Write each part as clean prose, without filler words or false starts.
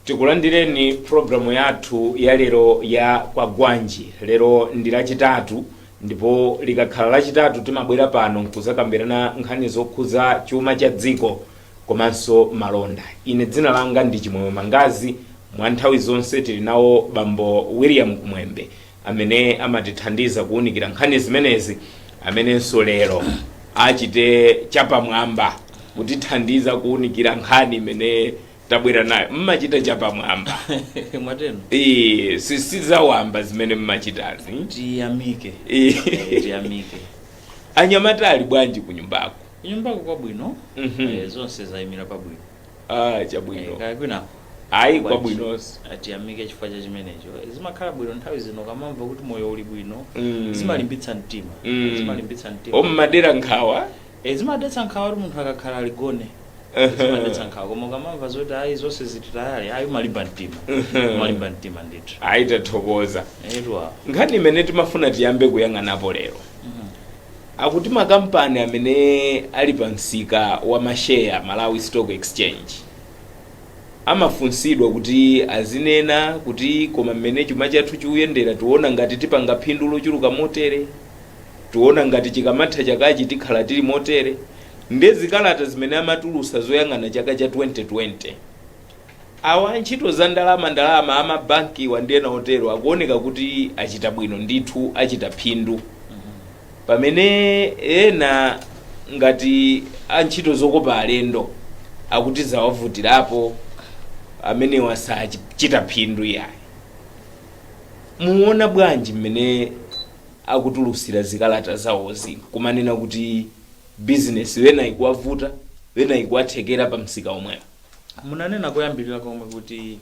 Tikulandireni programu yathu ya lero ya Kwagwanji. Lero ndi lachitatu ndipo likakhala lachitatu timabwera pano kuzakambirana nkhani zokhuza chuma cha dziko komanso malonda. Ine dzina langa ndi Chimwemwe Mangazi. Mwa nthawi zonse tili nawo bambo William Kumwembe amene amatithandiza kuwunikira nkhani zimenezi, amenenso lero achite chapamwamba kutithandiza kuwunikira nkhani imene tabwera nayo. Mmachita chapamwamba mwateno sizawamba zimene mmachitazi tiyamike tiyamike. Anyamata ali bwanji kunyumbako? Kunyumbako kwabwino. Zonse zayimira pabwino. Chabwino kaya kwina ayi kwabwinonso tiyamike chifukwa cha chimenecho. Zimakhala bwino nthawi zino kamamva kuti moyo uli bwino, zimalimbitsa mtima. Zimalimbitsa mtima ommadera nkhawa, zimadetsa nkhawa kuti munthu akakhala aligone. Zimadetsa nkhawa koma kamamva zoti ayi zonse ziti tayali, ayi malimba mtima. Malimba mtima ndithu. ayi tathokoza. Edwa Nkhani imene timafuna tiyambe kuyang'anapo lero, akuti makampani amene ali pa msika wa masheya Malawi Stock Exchange amafunsidwa kuti azinena kuti koma mmene chuma chathu chikuyendera tiona ngati tipanga phindu lochuluka motere, tiona ngati chikamatha chakachi tikhala tili motere. Ndi zikalata zimene amatulusa zoyang'ana chaka cha 2020 awa ntchito za ndalama amabanki wandiyena otero akuoneka kuti achita bwino ndithu, achita phindu. Pamene ena ngati antchito zokopa alendo akuti zawavutirapo, amene wasachita phindu yayi. Muona bwanji mmene akutulusira zikalata zawozi kumanena kuti business wena ikuwavuta, wena ikuwathekera pa msika omwewo? munanena koyambirira komwe kuti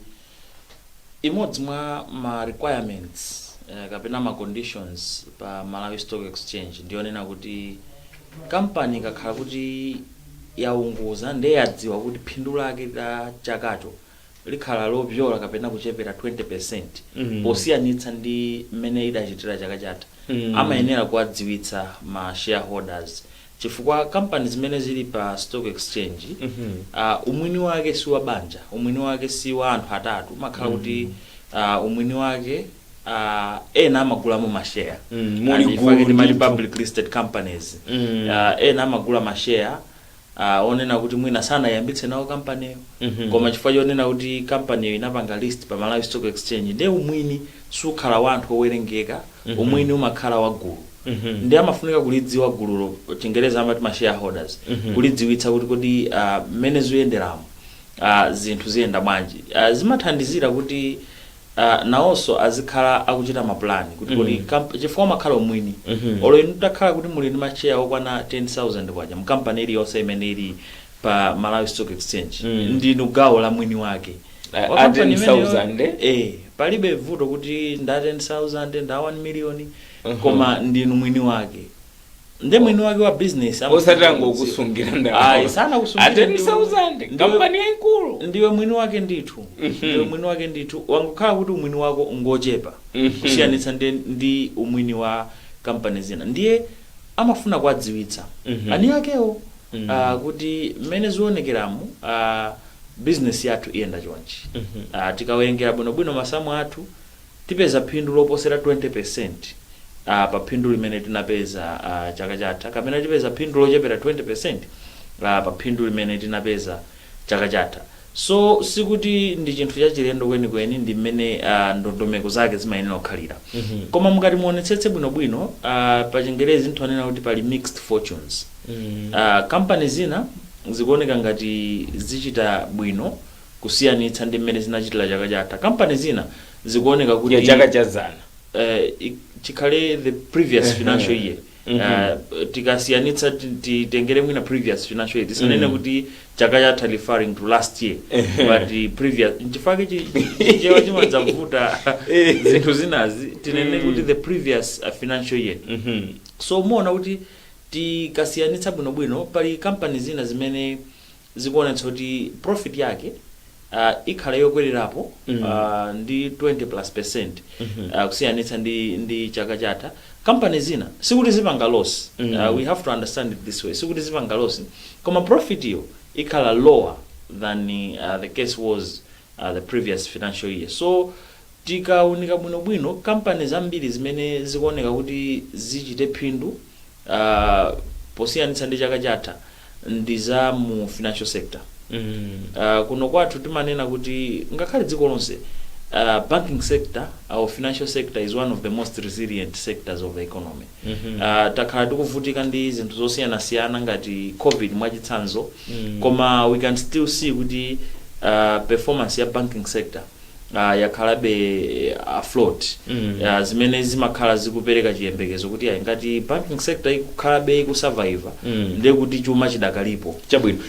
imodzi mwa ma requirements kapena ma conditions pa Malawi Stock Exchange ndionena kuti kampani ikakhala kuti yaunguza ndiye yadziwa kuti phindu lake la chakacho likhala lopyola kapena kuchepera 20% posiyanitsa ndi mmene idachitira chaka chatha, amayenera kuwadziwitsa ma shareholders, chifukwa kampani zimene zili pa stock exchange umwini wake si wa banja, umwini wake si wa anthu atatu, makhala kuti umwini wake ena amagulamo mashare. Mali public listed companies, ena amagula mashare onena kuti mwina sana yambitse nawo kampaniyo, koma chifukwa chonena kuti kampaniyo inapanga list pa Malawi Stock Exchange ndi umwini sukhala wa anthu owerengeka, umwini umakhala wa gulu. Ndi amafunika kulidziwa gululo, Chingereza amati ma shareholders, kulidziwitsa kuti kodi mmene zoyenderamo zinthu ziyenda bwanji. Zimathandizira kuti nawonso azikhala akuchita mapulani kuti kodi chifukwa makhala umwini olo inu takhala kuti muli ndi mashare okwana 10,000 kwaja mkampani iliyonse imene ili pa Malawi Stock Exchange, ndinu gawo la mwini wake. 10,000 palibe vuto kuti nda 10,000 nda 1 million, koma ndinu mwini wake. Ndi mwini wake wa business osatango ukusungira ndawo sana kusungira 10,000 kampani yaikulu ndiwe mwini wake ndithu. Ndiwe mwini wake ndithu, wangokhala kuti umwini wako ngochepa kusiyanitsa ndi umwini wa kampani zina, ndiye amafuna kuwadziwitsa ani akewo kuti mmene zionekeramo business yathu iyenda chonchi. Tikawerengera bwinobwino masamu athu tipeza phindu loposera 20% pa phindu limene tinapeza chaka chatha, kapena tipeza phindu lochepera 20% pa phindu limene tinapeza chaka chatha. So sikuti ndi chinthu chachilendo kwenikweni, ndi mmene ndondomeko zake zimayenera kukhalira. Koma mukati muonetsetse bwinobwino, pa Chingerezi nthonena kuti pali mixed fortunes. Kampani zina zikuoneka ngati zichita bwino kusiyanitsa ndi mmene zinachitira chaka chatha. Kampani zina zikuoneka kuti chaka chazana chikhale the previous financial year. Tikasiyanitsa titengere mwina previous financial year, tisanene kuti chaka chatha referring to last year, but previous nchifake chichewa chimadzavuta zinthu zinazi, tinene kuti the previous financial year. So muona kuti tikasiyanitsa bwinobwino, pali kampani zina zimene zikuonetsa kuti profit yake ikhala yokwererapo ndi 20+%, kusiyanitsa ndi chaka chatha. Company zina sikuti zipanga loss, we have to understand it this way, sikuti zipanga loss, koma profit yo ikhala lower than the case was the previous financial year. So tikaunika bwinobwino companies zambiri zimene zikuoneka kuti zichite phindu posiyanitsa ndi chaka chatha ndi za mu financial sector. Kuno kwathu timanena kuti ngakhale dziko lonse banking sector or financial sector is one of the most resilient sectors of the economy. Takhala tikuvutika ndi zinthu zosiyana-siyana ngati COVID mwachitsanzo, koma we can still see kuti performance ya banking sector yakhalabe afloat. Zimene zimakhala zikupereka chiyembekezo kuti ngati banking sector ikukhalabe ikusurvive ndiye kuti chuma chidakalipo. Chabwino.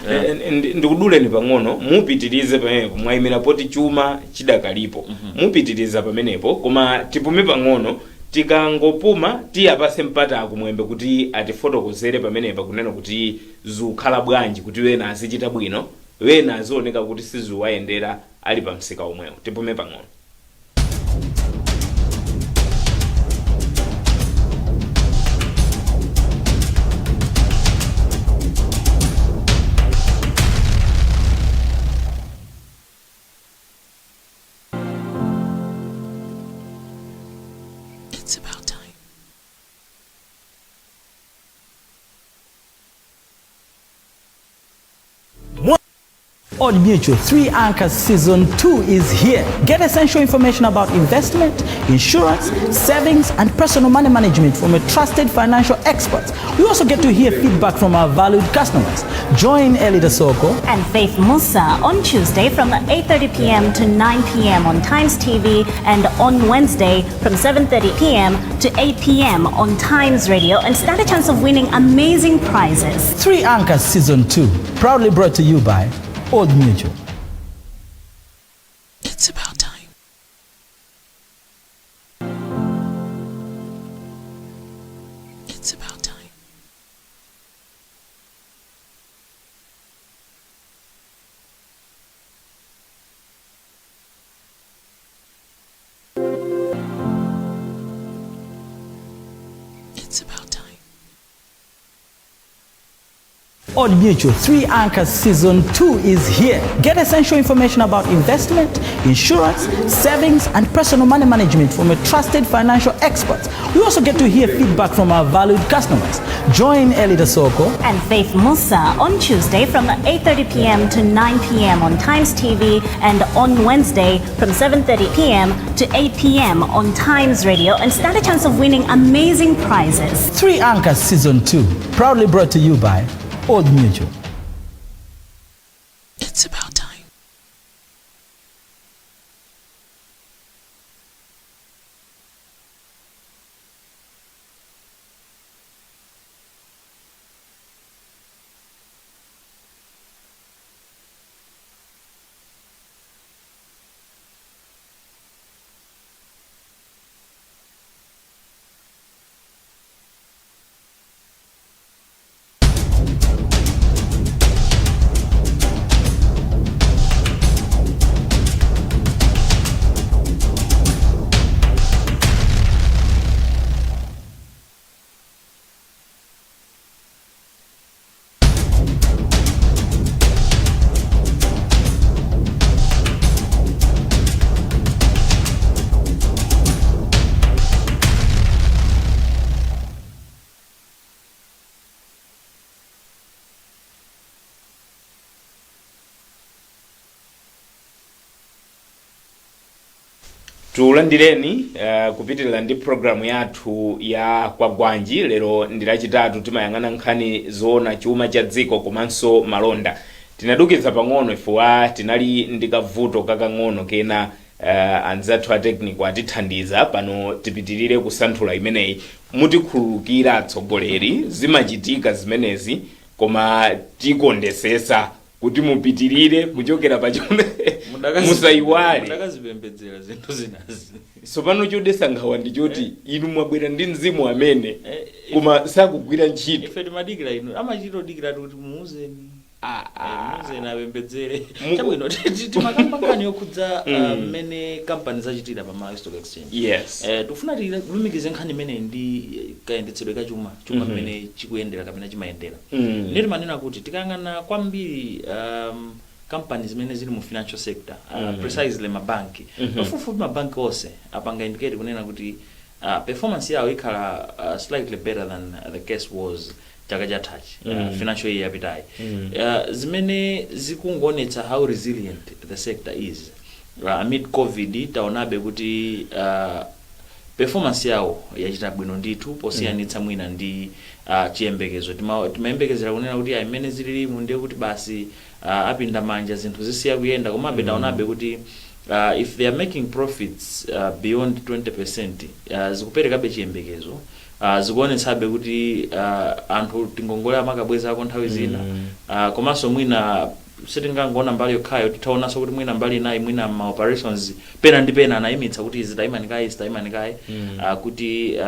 Ndikuduleni pang'ono mupitirize pamenepo mwayimira poti chuma chidakalipo. Mupitiriza pamenepo koma tipume pang'ono tikangopuma tiyapase mpata akumwembe kuti atifotokozere pamenepa kunena kuti zikukhala bwanji kuti wena azichita bwino wena azioneka kuti siziwayendera ali pa msika omwewo. Tipume pang'ono. It's about time. Old Mutual 3 Anchors Season 2 is here. Get essential information about investment, insurance, savings, and personal money management from a trusted financial expert. We also get to hear feedback from our valued customers. Join Elida Soko and Faith Musa on Tuesday from 8:30 p.m. to 9 p.m. on Times TV, and on Wednesday from 7:30 p.m. to 8 p.m. on Times Radio, and stand a chance of winning amazing prizes. 3 Anchors Season 2, proudly brought to you by Old Mutual. It's about time. It's about time. It's about time. Old Mutual 3 Anchors Season 2 is here. Get essential information about investment, insurance, savings, and personal money management from a trusted financial expert. We also get to hear feedback from our valued customers. Join Elida Soko and Faith Musa on Tuesday from 8:30 p.m. to 9 p.m. on Times TV, and on Wednesday from 7:30 p.m. to 8 p.m. on Times Radio, and stand a chance of winning amazing prizes. 3 Anchors Season 2, proudly brought to you by Old Mutual. It's about time. Tulandireni kupitirira ndi programu yathu ya Kwagwanji. Lero ndi lachitatu timayang'ana nkhani zoona chuma cha dziko komanso malonda. Tinadukiza pang'ono ifua tinali ndi kavuto kakang'ono kena anzathu a technical atithandiza pano tipitirire kusanthula imeneyi. Mutikhululukira atsogoleri zimachitika zimenezi koma tikondesesa kuti mupitirire kuchokera pachone musaiwale mudakazipembedzera zinthu zinazi. So pano chodesa ngawa ndi choti inu mwabwera ndi mzimu amene koma sakugwira ntchito. Ife timadikira inu amachitodikira kuti muuzeni muuzeni apembedzere. Chabwino timakamba nkhani yokhudza mmene company zachitira pa Malawi Stock Exchange. Yes. Tufuna tilumikize nkhani imene ndi kayendetsedwe ka chuma mmene chikuyendera kapena chimayendera. Ndiri manena kuti tikang'ana kwambiri companies zimene zili mu financial sector precisely mabanki pafupifupi mabanki onse apanga indicate kunena kuti performance yawo ikhala slightly better than the case was chaka chathachi financial year yapitayi zimene zikungonetsa how resilient the sector is amid covid taonabe kuti performance yawo yachita bwino ndithu posiyanitsa mwina ndi chiyembekezo timayembekezera kunena kuti amene zililimu ndiye kuti basi apinda manja zinthu zisiya kuyenda komabe taonabe kuti if they are making profits beyond 20% zikuperekabe chiyembekezo zikuonetsabe kuti anthu tingongole amakabwezako nthawi zina komanso mwina sitingangoona mbali yokhayo titaonanso kuti mwina mbali inayi mwina ma operations pena ndi pena anayimitsa kuti zitaimanikayi kuti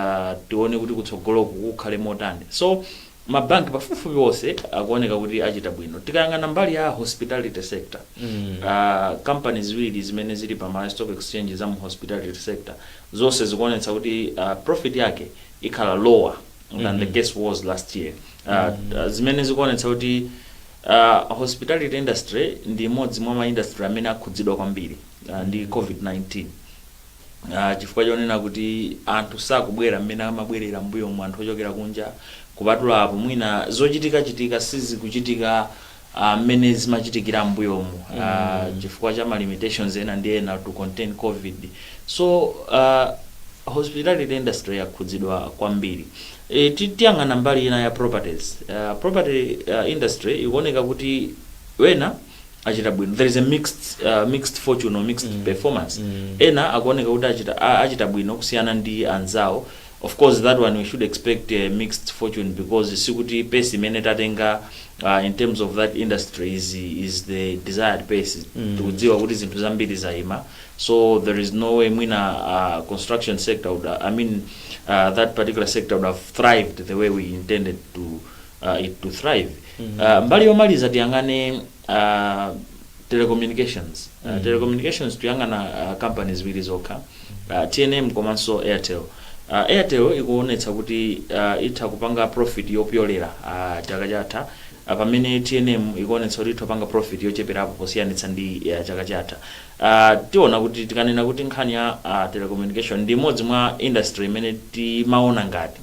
tione kuti kutsogoloku kukhale motani. So mabanki pafupifupi wonse akuoneka kuti achita bwino. Tikayang'ana mbali ya hospitality sector companies ziwiri zimene zili pa Malawi Stock Exchange za mu hospitality sector zonse zikuonetsa kuti profit yake ikhala lower than the case was last year. Zimene zikuonetsa kuti hospitality industry ndi imodzi mwa ma industry amene akhudzidwa kwambiri ndi COVID-19. Chifukwa chonena kuti anthu sakubwera mmene amabwerera mbuyo mu anthu ochokera kunja kupatula apo mwina zochitika sizikuchitika mmene zimachitikira mbuyo mu chifukwa cha ma limitations ena ndi ena to contain COVID. So hospitality industry yakhudzidwa kwambiri. Tiyang'ana mbali ina ya properties. Property industry ikuoneka kuti wena achita bwino. There is a mixed fortune or mixed performance. Ena akuoneka kuti achita bwino kusiyana ndi anzawo. Of course that one we should expect a mixed fortune because sikuti pace imene tatenga in terms of that industry is the desired pace. Tukudziwa kuti zinthu zambiri zaima. So there is no way mwina construction sector would, that particular sector would have thrived the way we intended to it to thrive. Mbali yomaliza tiyangane telecommunications. Telecommunications tuyangana companies ziwiri zokha. TNM komanso Airtel. Airtel ikuonetsa kuti itha kupanga profit yopyolera chaka chatha pamene TNM ikuonetsa kuti itapanga profit yocheperapo posiyanitsa ndi chaka chatha. Tiona kuti tikanena kuti nkhani ya telecommunication ndi imodzi mwa industry imene timaona ngati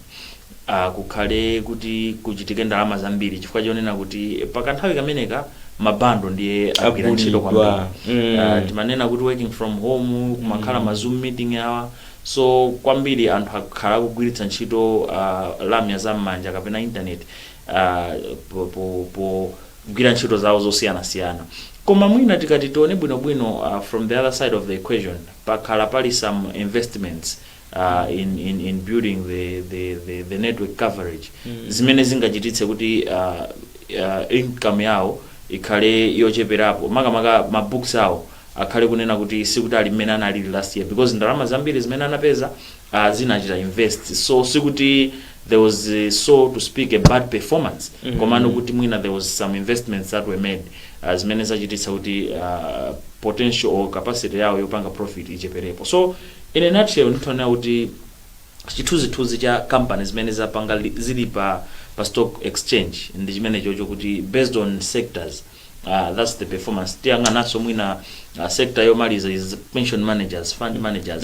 kukhale kuti kuchitike ndalama zambiri chifukwa chonena kuti pakanthawi kameneka mabando ndiye agwira ntchito kwambiri. Timanena kuti working from home kumakhala ma Zoom meeting yawa. So kwambiri anthu akhala kugwiritsa ntchito lamya zam'manja kapena internet po kugwira ntchito zawo zosiyana-siyana. Koma mwina tikati tione bwinobwino from the other side of the equation pakhala pali some investments in building the network coverage zimene zingachititse kuti income yawo ikhale yocheperapo makamaka ma books awo akhale kunena kuti sikuti ali mmene analili last year because ndalama zambiri zimene anapeza zinachita invest. So sikuti there was so to speak a bad performance komano kuti mwina there was some investments that were made zimene zachititsa kuti potential or capacity yawo yopanga profit icheperepo. So in a nutshell nditona kuti chithunzithunzi cha companies zimene zapanga zili pa stock exchange ndi chimene chocho kuti based on sectors that's the performance. Tiyang'ananso mwina sector yomaliza is pension managers, fund managers.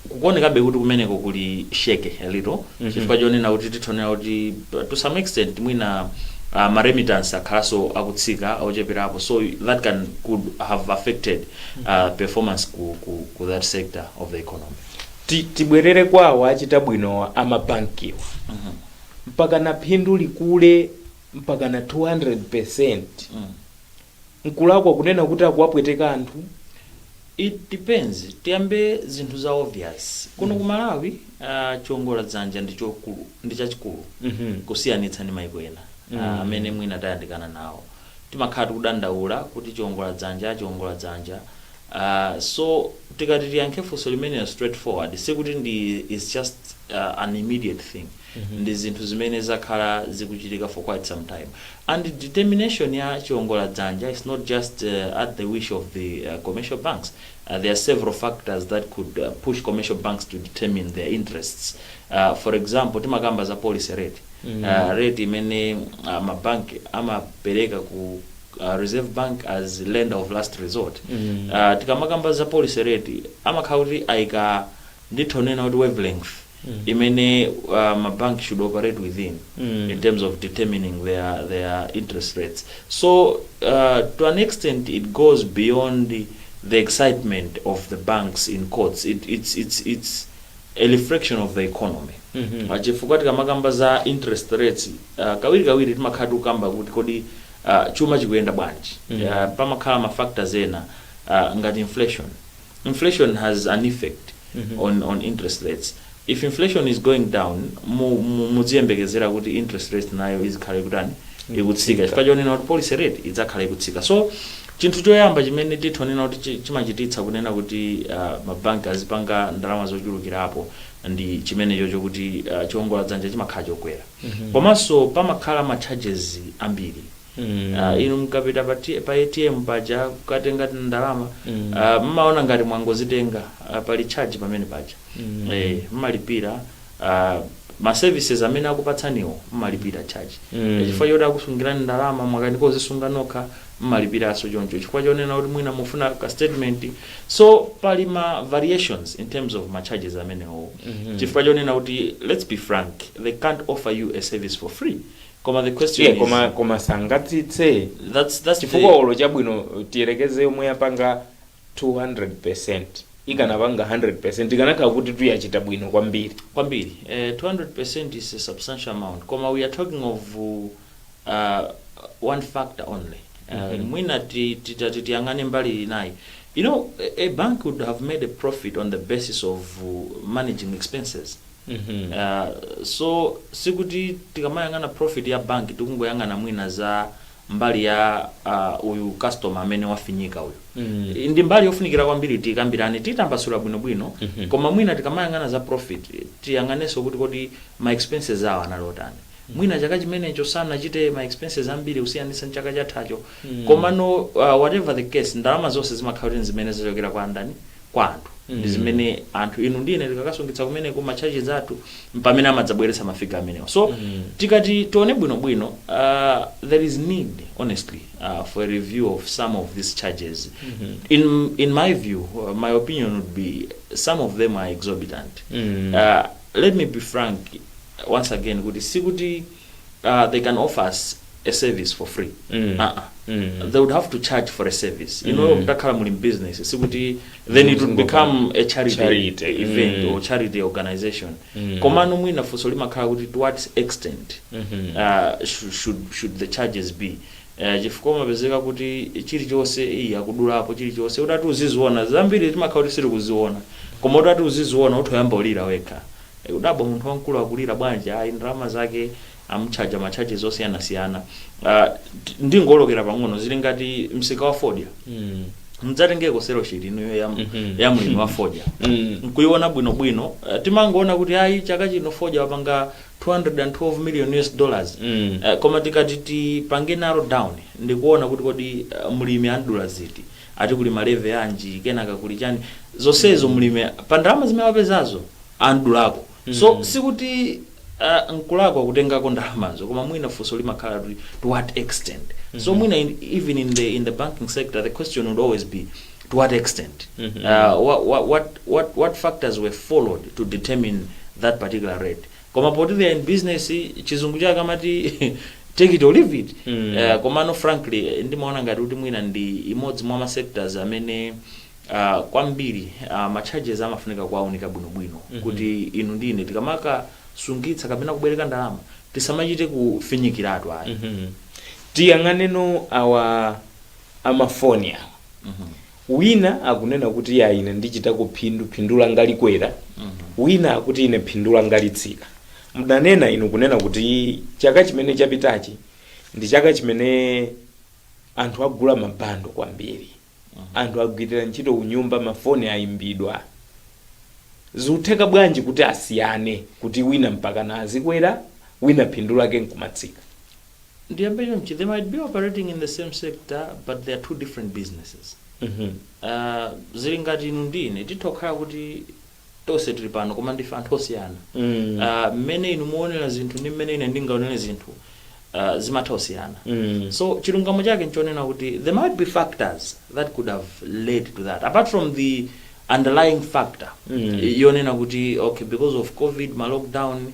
Kukonekabe kuti kumeneko kuli shake a little chifukwa chonena kuti titonera kuti to some extent mwina ma remittance akhalaso akutsika ocheperapo. So that could have affected performance ku that sector of the economy. Tibwerere kwawo achita bwino amabankiwa mpaka na phindu likule mpaka na 200%. Nkulakwa kunena kuti akuwapweteka anthu. It depends. Tiyambe zinthu za obvious. Kuno ku Malawi chiongola dzanja ndi chachikulu kusiyanitsa ndi maiko ena amene mwina tayandikana nawo. Timakhala kudandaula kuti chiongola dzanja. So tikati tiyankhe funso limene straightforward sikuti ndi is just an immediate thing. Ndi zinthu zimene zakhala zikuchitika for quite some time. And the determination ya chiongola dzanja is not just at the wish of the commercial banks. There are several factors that could push commercial banks to determine their interests. For example, timakamba za policy rate. Rate imene mabanki amapereka ku Reserve Bank as lender of last resort. Tikamakamba za policy rate amakhala kuti aika nditonena kuti wavelength imene bank should operate within in terms of determining their interest rates. So to an extent it goes beyond the excitement of the banks in courts. It's a reflection of the economy. Chifukwa tikamakamba za interest rates kawiri timakhala kukamba kuti kodi chuma chikuyenda bwanji. Pamakhala ma factors ena ngati inflation has an effect on interest rates. If inflation is going down, muziyembekezera kuti interest rate nayo izikhala kutani ikutsika. Chifukwa chonena kuti policy rate idzakhala ikutsika. So chinthu choyamba chimene titonena kuti chimachititsa kunena kuti mabanki azipanga ndalama zochulukirapo ndi chimene chocho kuti chiwongola dzanja chimakhala chokwera. Komanso pamakhala ma charges ambiri. Inu mkapita pa ATM paja kukatenga ndalama mmaona ngati mwangozitenga pali charge pamene paja mmalipira ma services amene akupatsaniwo mmalipira charge. Chifukwa choti akusungirani ndalama mwakandizisunga nokha mmalipiraso choncho. Chifukwa chonena kuti mwina mufuna ka statement. So pali ma variations in terms of ma charges amenewo. Chifukwa chonena kuti let's be frank, they can't offer you a service for free. The question is koma sangatitse that's chifukwa olo chabwino tiyerekeze yomwe yapanga 200% ikanapanga 100% ikanakhala kuti tuyachita bwino kwambiri 200% is a substantial amount. Koma we are talking of one factor only. Mwina tiyangane mbali inayi. You know, a bank would have made a profit on the basis of managing expenses. So sikuti tikamayangana profit ya bank tikungoyangana mwina za mbali ya uyu customer amene wafinyika uyu. Ndi mbali yofunikira kwambiri tikambirane titambasula bwino koma mwina tikamayangana za profit tiyanganeso kuti kodi ma expenses awo analotani. Mwina chaka chimenecho sana chite ma expenses ambiri usiyanisa nchaka chathacho. Koma no whatever the case ndalama zonse zimakhala zimene zichokera kwa ndani kwa anthu. Ndizimene anthu inu ndine tikakasungitsa kumene ku charges athu mpamene amadzabweretsa mafika amenewo. So tikati tione bwino there is need honestly for a review of some of these charges. In my view, my opinion would be some of them are exorbitant. Let me be frank once again, kuti they can offer us a service for free. They would have to charge for a service. You know, in business, then it would become a charity event or charity organization. Komano mwina fusolima kawuti to what extent should the charges be? Jifukoma bezeka kuti chiri chose yakudulapo chiri chose utatu uziziona zambiri timakauti siri kuziona. Koma utatu uziziona utoyamba ulira weka. Udabo munthu wankulu akulira bwanja ndalama zake amchaja machaji zosiyana ndingolokera pang'ono zili ngati msika wa fodya mdzatengeko sero shiri ino ya mulimi wa fodya nkuiona bwino timangoona kuti ayi chaka chino fodya wapanga $212 million koma tikati tipange narrow down ndikuona kuti kodi mulimi andula ziti ati kuli maleve anji kenaka kuli chani zonsezo mulimi pa ndalama zimene wapezazo andulako. So sikuti nkulakwa kutengako ndalamazo koma mwina funso limakhala to what extent. So mwina even in the banking sector the question would always be to what extent. What factors were followed to determine that particular rate. Koma poti they are in business chizungu chake amati take it or leave it. Koma no frankly ndimaona ngati kuti mwina ndi imodzi mwa sectors amene kwambiri ma charges amafunika kwaonika bwino kuti inu ndine tikamaka sungitsa kapena kubwereka ndalama tisamachite kufinyikiratu ayi. Tiyang'aneno amafoni wina akunena kuti ya ine ndichita kuphindula ngalikwera wina akuti ine phindula ngalitsika. Mdanena inu kunena kuti chaka chimene chapitachi ndi chaka chimene anthu agula mabando kwambiri. Anthu agwirira ntchito unyumba mafoni ayimbidwa. Zutheka bwanji kuti asiyane kuti wina mpaka na azikwera wina phindu lake nkumatsika? They might be operating in the same sector but they are two different businesses. Zili ngati inu ndine titokhala kuti tonse tili pano koma ndife anthu osiyana. Mmene inu muonera zinthu ndi mmene ine ndingaonere zinthu zimatosiyana. So chilungamo chake nchonena kuti there might be factors that could have led to that apart from the underlying factor yonena kuti okay because of COVID ma lockdown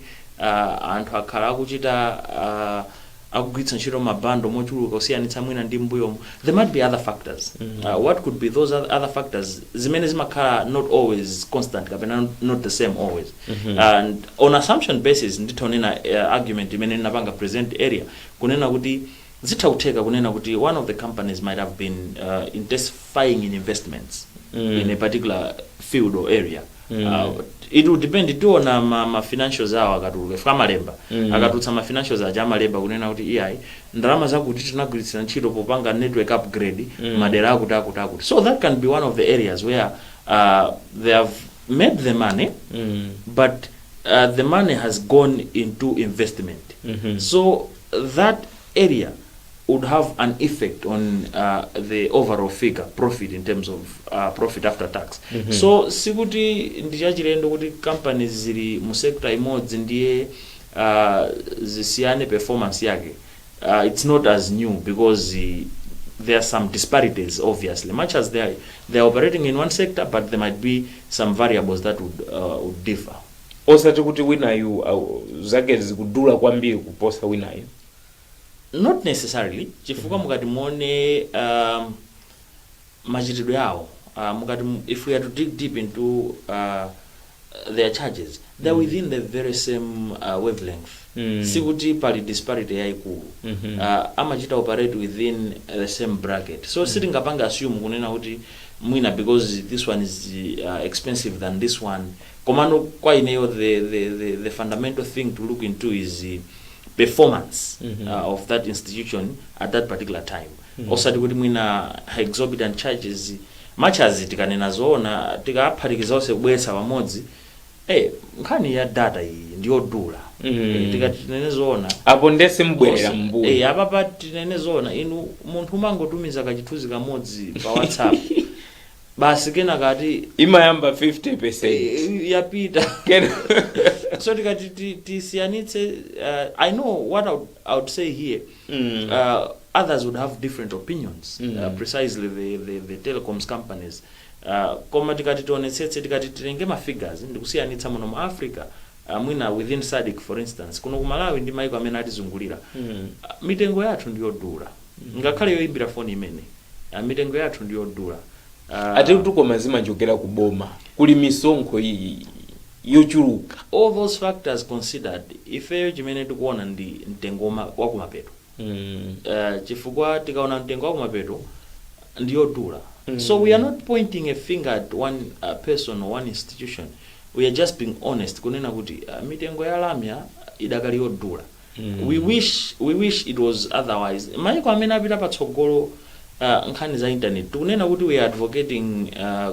anthu akhala akuchita akugwiritsa ntchito mabando mochuluka kusiyanitsa mwina ndi mbuyomo. There might be other factors. What could be those other factors zimene zimakhala not always constant kapena not the same always. And on assumption basis nditonena argument imene napanga present area kunena kuti zitautheka kunena kuti one of the companies might have been intensifying in investments in a particular field or area. It would depend tiona ma financials awo akatuluka fika malemba akatulutsa ma financials aja amalemba kunena kuti iyayi ndalama zakuti tinagwiritsa ntchito popanga network upgrade madera akuti. So that can be one of the areas where they have made the money but the money has gone into investment. So that area would have an effect on the overall figure profit in terms of profit after tax. So sikuti ndichachilendo kuti companies zili mu sector imodzi ndiye zisiyane performance yake. It's not as new because there are some disparities obviously much as they are operating in one sector but there might be some variables that would differ. Osati kuti winayu zake zikudula kwambiri kuposa winayu. Not necessarily. Chifukwa mukati muone machitidwe yawo mukati if we are to dig deep into their charges they're within the very same wavelength. Sikuti pali disparity yaikulu. Amachita operate within the same bracket. So sitingapanga assume kunena kuti mwina because this one is expensive than this one. Komano kwa ineyo the fundamental thing to look into is performance of that institution at that particular time. Osati kuti mwina exorbitant charges much as tikanena zoona tikaphatikiza ose kubwesa pamodzi nkhani ya data iyi ndiyodula. Tikati tinene zoona apo ndese mbwerera mbuyo apapa tinene zoona inu munthu mangotumiza kachithuzi kamodzi pa WhatsApp basi kena kati imayamba 50% yapita. So tisiyanitse I know what I would say here. Others would have different opinions. Precisely the telecoms companies. Koma tikati tionetsetse tikati tirenge ma figures ndikusiyanitsa muno mu Africa mwina within SADC for instance kuno ku Malawi ndi maiko amene atizungulira mitengo yathu ndiyodula ngakhale yoimbira phone imene mitengo yathu ndiyodula. Ati kuti koma zimanjokera kuboma kuli misonkho iyi yochuluka. All those factors considered ifeyo chimene tikuona ndi mtengo wa kumapeto. Chifukwa tikaona mtengo wa kumapeto ndiyodula. So we are not pointing a finger at one person or one institution. We are just being honest kunena kuti mitengo ya lamya idakali yodula. We wish it was otherwise. Maiko amene apita patsogolo nkhani za internet tukunena kuti we are advocating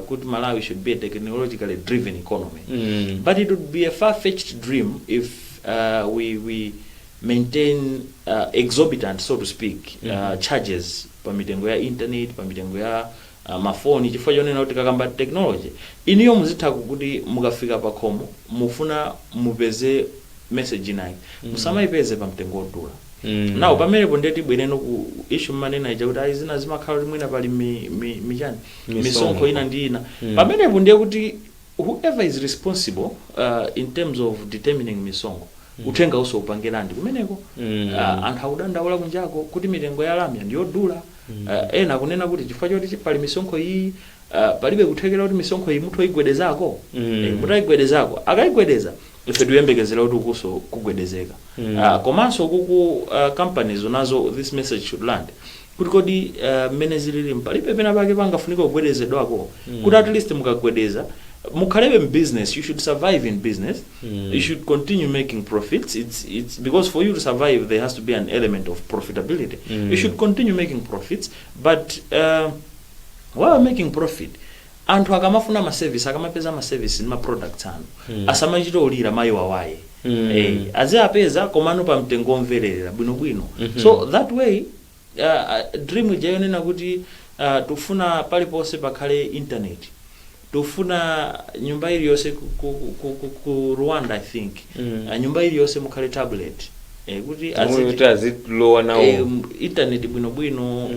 kuti Malawi should be a technologically driven economy. But it would be a far-fetched dream if we maintain exorbitant, so to speak, charges pa mitengo ya internet, pa mitengo ya mafoni. Chifukwa chonena kuti kakamba technology iniyo muzitha kuti mukafika pa khomo mufuna mupeze message inayi musamayipeze pa mtengo odula. Now pamenepo ndeti bwereno ku issue manena ija kuti ayizina zimakhala kuti mwina pali michani misonkho ina ndi ina. Pamenepo ndiye kuti whoever is responsible in terms of determining misonkho uthenga uso upangirandi kumeneko anthu akudandaula kunjako kuti mitengo ya lamya ndiyodula. Ena kunena kuti chifukwa choti pali misonkho iyi palibe kuthekera kuti misonkho iyi muthu ayigwedezako. Mutayigwedezako akayigwedeza ife tuyembekezera kuti ukuso kugwedezeka. Komanso kuku companies nazo this message should land kuti kodi mmene zilili palibe pena pake pangafunika kugwedezedwako kuti at least mukagwedeza mukhalebe in business. You should survive in business. You should continue making profits. It's because for you to survive there has to be an element of profitability. You should continue making profits, but while making profit anthu akamafuna ma service akamapeza ma service ma products anu asamachito ulira mayi wawaye aze apeza komano pa mtengo omverera bwino. So that way dream ijayonena kuti tufuna paliponse pakhale internet. Tufuna nyumba iliyonse ku Rwanda I think nyumba iliyonse mukhale tablet. kuti azitilowa nawo internet bwinobwino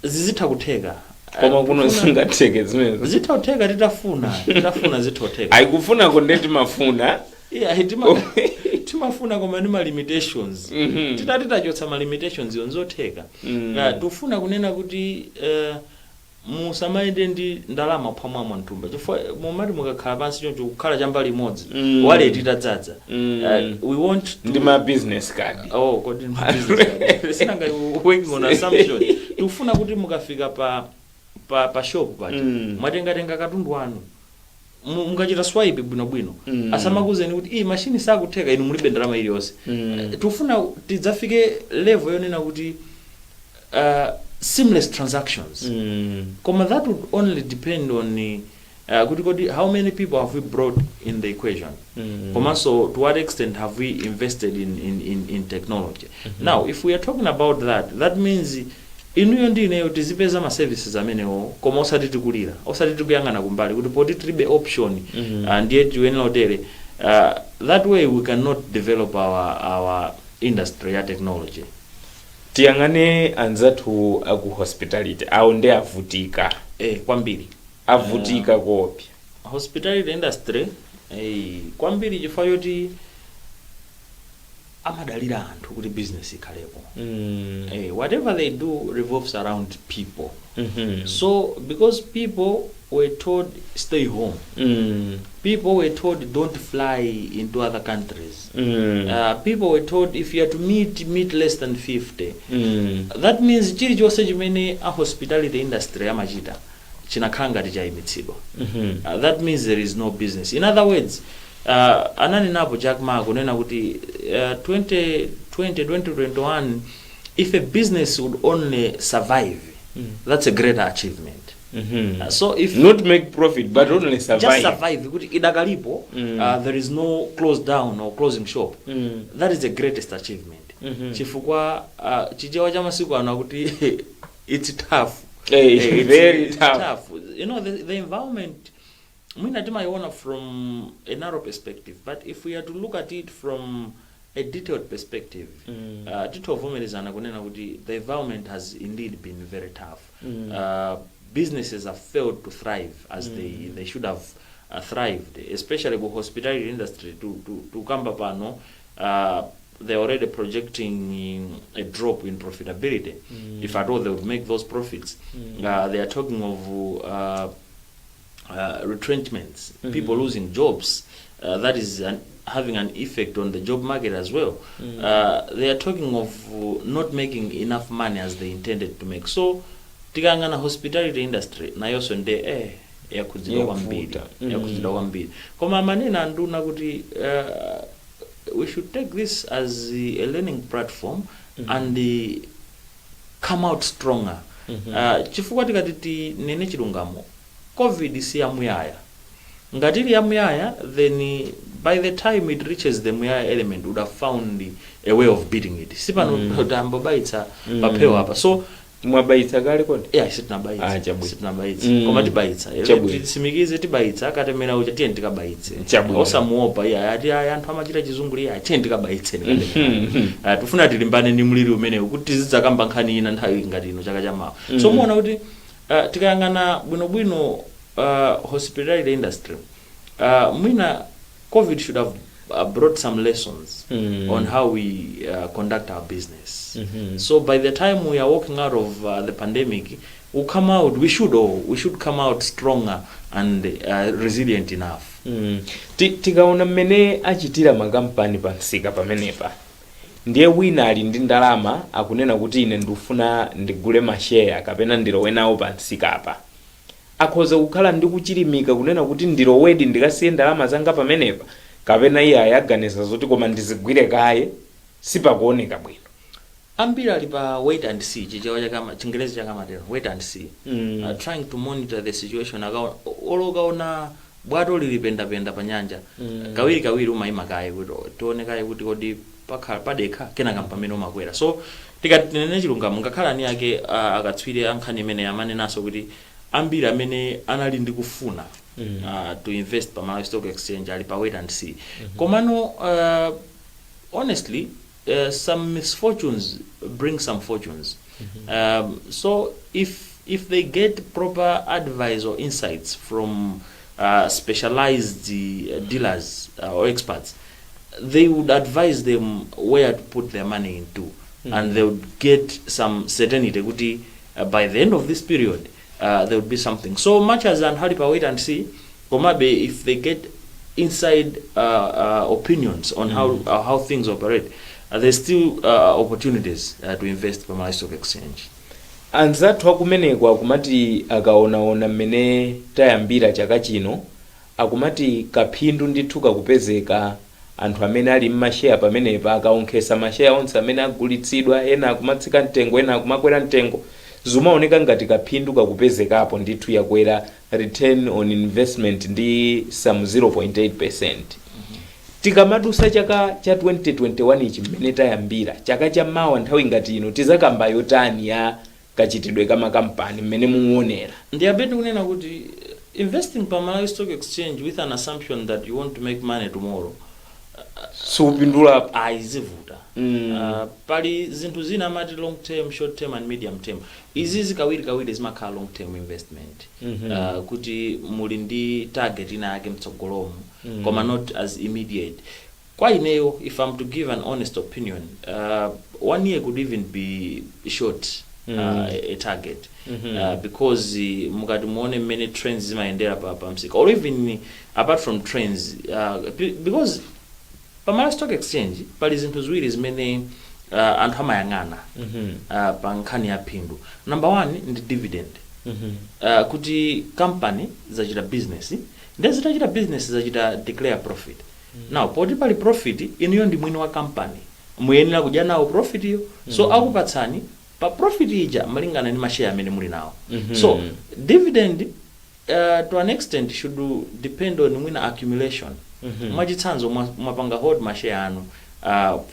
zizitha kutheka koma kuno singatheke zimenezo zitha kutheka titafuna zithotheka ayikufunako ndeti mafuna timafuna koma ndi ma limitations titachotsa ma limitations yonzotheka tufuna kunena kuti musamayende ndi ndalama phamwamwa mthumba chifukwa mumati mukakhala pansi choncho kukhala chambali imodzi wallet itadzadza we want ndi ma business card kodi ma business card sinanga working on assumption tufuna kuti mukafika pa shop paja mwatengatenga katundu wanu mungachita swipe bwinobwino asamakuzeni kuti machine sakutheka inu mulibe ndalama iliyonse tufuna tidzafike level yonena kuti seamless transactions koma that would only depend on kuti how many people have we brought in the equation so to what extent have we invested in technology now if we are talking about that means inuyo ndineyo tizipeza ma services amenewo koma osati tikulira osati tikuyangana kumbali kuti poti tilibe option ndiye tiyenera hotere that way we cannot develop our industry ya technology. Tiyangane anzathu aku hospitality awo ndi avutika kwambiri avutika kopi hospitality industry kwambiri chifukwa choti amadalira anthu kuti business ikhalepo whatever they do revolves around people so because people were told stay home people were told don't fly into other countries people were told if you are to meet less than 50 that means chilichonse chimene a hospitality industry amachita chinakhala ngati chayimitsidwa that means there is no business. In other words anani napo Jack Ma kunena kuti 2021 if a business would only survive that's a greater achievement. So if not make profit but only survive, just survive kuti idakalipo there is no close down or closing shop that is the greatest achievement. Chifukwa chichewa cha masiku ano kuti it's tough, it's very tough. You know the environment mwina timaiona from a narrow perspective but if we are to look at it from a detailed perspective titovomerezana kunena kuti the environment has indeed been very tough. Businesses have failed to thrive as they should have thrived, especially the hospitality industry to kamba pano they're already projecting a drop in profitability if at all they would make those profits. They are talking of retrenchments, people losing jobs, that is having an effect on the job market as well. They are talking of not making enough money as they intended to make. So tikangana hospitality industry nayonso nde yakudzidwa kwambiri koma manena nduna kuti we should take this as a learning platform and come out stronger. Chifukwa tikati nene chilungamo covid si yamuyaya ngati ili yamuyaya then by the time it reaches the muyaya element would have found a way of beating it. Sipano tambobaitsa papewa apa so mwabaitsa kale kodi sitinabaitsa koma tibaitsa tisimikize tibaitsa akatemera ucha tiye tikabaitse osamuopa ati anthu amachita chizunguli tiye tikabaitse tufuna tilimbane ndi mliri umene kuti tizidzakamba nkhani ina nthawi ngati ino chaka chamawa so muona kuti tikayangana bwinobwino hospitality industry mwina covid should have brought some lessons on how we conduct our business. So by the time we are walking out of the pandemic, we should come out stronger and resilient enough. Tikaona mmene achitira makampani pansika pamenepa ndiye wina ali ndi ndalama akunena kuti ine ndifuna ndigule mashare kapena ndilowe nawo pansika apa akhoza kukhala ndi kuchilimika kunena kuti ndilowedi ndikasiye ndalama zanga pamenepa kapena iye ayaganiza zoti koma ndizigwire kaye sipakuoneka bwino. Ambiri ali pa wait and see chichewa chakama chingerezi chakamatero wait and see trying to monitor the situation olokaona bwato lilipendapenda pa nyanja kawiri umayima kaye kuti tione kaye kuti kodi pakhala padekha kenaka pamene umakwera so tikatinene chilungamo ngakhala ni yake akatswire ankhani imene amanenaso kuti ambiri amene anali ndi kufuna to invest pa Malawi Stock Exchange ali pa wait and see komano honestly some misfortunes bring some fortunes. So if they get proper advice or insights from specialized dealers or experts, they would advise them where to put their money into, and they would get some certainty. By the end of this period, there would be something. So much as Nkhani wait and see, Komabe, if they get inside opinions on how things operate, there's still opportunities to invest in Malawi Stock Exchange. Anzathu akumeneko akumati akaonaona mmene tayambira chaka chino, akumati kaphindu ndithu kakupezeka anthu amene ali m'masheya pamenepa akaonkhesa masheya onse amene agulitsidwa, ena akumatsika mtengo, ena akumakwera mtengo, zimaoneka ngati kaphindu kakupezekapo ndithu yakwera return on investment ndi some 0.8%. Tikamadusa chaka cha 2021 ichi mmene tayambira, chaka cha mawa nthawi ngati ino tizakamba yotani ya kachitidwe kama kampani mmene muonera. Ndiyabetu kunena kuti investing pa Malawi Stock Exchange with an assumption that you want to make money tomorrow, supindula aizivuta. Pali zinthu zina amati long term, short term and medium term. Izizi kawiri zimakhala long term investment. Kuti muli ndi target ina yake mtsogolomo, koma not as immediate. Kwa ineyo, if I'm to give an honest opinion, 1 year could even be short a target. Because mukati muone many trends zimaendera pa msika, or even apart from trends, because pa Malawi Stock Exchange pali zinthu ziwiri zimene anthu amayang'ana pa nkhani ya phindu. Number 1 ndi dividend. Kuti company zachita business, ndi zitachita business zachita declare profit. Now poti pali profit, iniyo ndi mwini wa company, muyenera kudya nawo profit iyo, so akupatsani pa profit ija malingana ni mashare amene muli nawo. So dividend to an extent should depend on mwina accumulation. Mwachitsanzo mwapanga hold mashare anu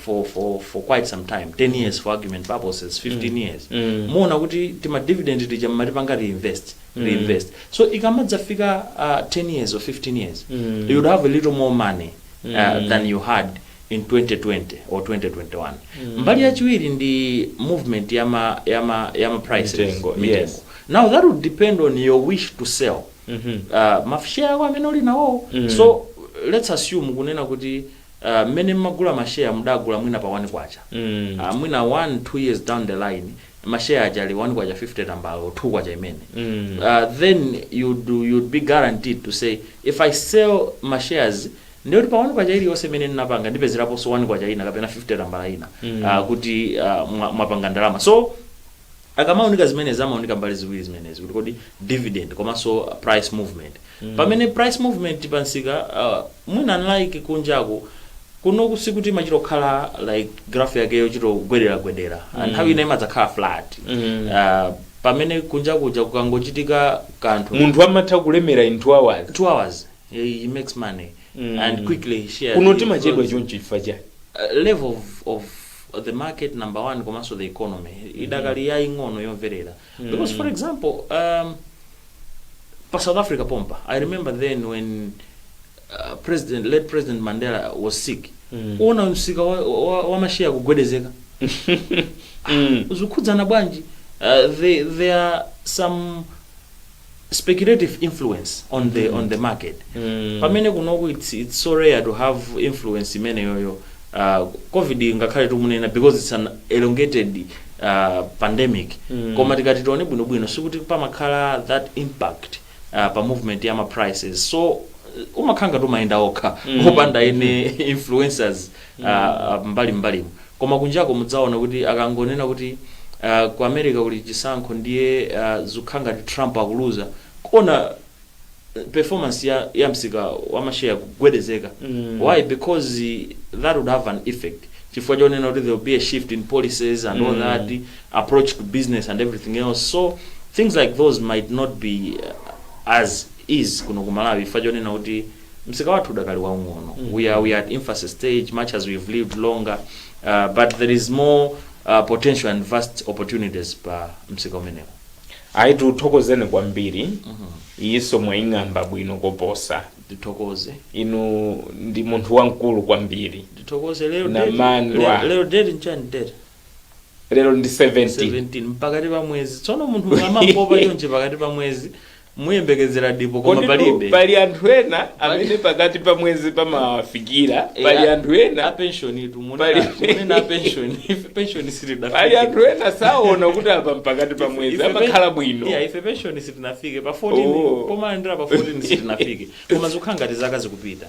for quite some time, 10 years for argument purposes, 15 years. Muona kuti tima dividend tija mmatipanga reinvest. So ikamadzafika 10 years or 15 years, you would have a little more money than you had in 2020 or 2021. Mbali yachiwiri ndi movement yama prices. Yes. Now that would depend on your wish to sell. Mashare yako amene uli nawo. So let's assume kunena kuti mene magula mashare mudagula mwina pa 1 kwacha. Mwina 1-2 years down the line, mashare ajali 1 kwacha 50 tambalo, 2 kwacha imene. Then you'd be guaranteed to say, if I sell my shares, ndiyo pa 1 kwacha ili yose mene ninapanga, ndipezerapo so 1 kwacha ina kapena 50 tambala ina. Kuti mwapanga ndalama. So akamaonika zimene zamaonika mbali ziwiri zimenezi, kuti dividend komanso price movement. Pamene price movement pansika mwina unlike kunjako kuno kusikuti machiro khala like graph yake yochito gwedera nthawi ina imadzakhala flat. Pamene kunjako kuja kukangochitika kanthu munthu amatha kulemera in 2 hours. 2 hours he makes money and quickly share. Kuno timachedwa choncho chifukwa cha level of the market, number 1, komanso the economy idakali ya ing'ono yomverera. Because for example, pa South Africa pompa, I remember then when late President Mandela was sick, ona msika wa mashare kugwedezeka. Uzukhudzana bwanji. There are some speculative influence on the market. Pamene kunoku it's so rare to have influence imene yoyo. COVID ngakhale tumunena because it's an elongated pandemic. Koma tikati tione bwino sikuti pamakhala that impact pa movement ya ma prices. So umakhanga tumayenda okha opanda ine influencers mbali. Koma kunjako mudzaona kuti akangonena kuti ku America kuli chisankho ndiye zukhanga ti Trump akuluza, kona performance ya msika wa mashare kugwedezeka. Why? Because that would have an effect. Chifukwa jonena kuti there will be a shift in policies and all that, approach to business and everything else. So things like those might not be as is kuno ku Malawi. Chifukwa jonena kuti msika wathu udakali waung'ono. We are at infancy stage, much as we've lived longer, but there is more potential and vast opportunities pa msika umenewo. Aitu thokozene kwambiri. Iso mwaing'amba bwino koposa. Tithokoze. Inu ndi munthu wamkulu kwambiri. Tithokoze lero Namandwa. lero date nchani date. Lero ndi 17. 17 pakati pa mwezi. Tsono munthu amapopa yonje pakati pa mwezi. Muyembekezera dipo koma palibe. Pali anthu ena amene pakati pa mwezi pamafikira. Pali anthu ena a pension itu munena pension. If pension sitinafike. Pali anthu ena saona kuti apa pakati pa mwezi amakhala bwino. Yeah, if pension sitinafike pa 14 koma ndira pa 14 sitinafike. Koma zukhangati zaka zikupita.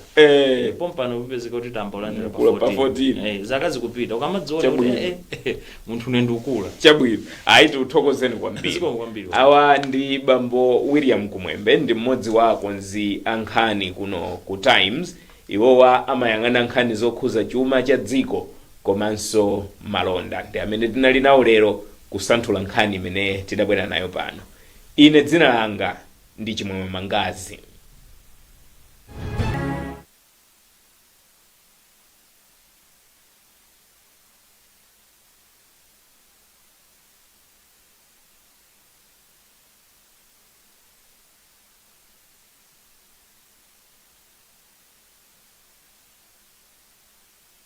Pompano upezeka kuti tambolandira pa 14. Zaka zikupita. Ukamadziona kuti munthu unendi ukula. Chabwino. Ayi tikuthokozeni kwambiri. Awa ndi bambo William Kumwembe ndi mmodzi wa akonzi a nkhani kuno ku Times. Iwowa amayang'ana nkhani zokhuza chuma cha dziko komanso malonda. Ndi amene tinali nawo lero kusanthula nkhani imene tidabwera nayo pano. Ine dzina langa ndi Chimwemwe Mangazi.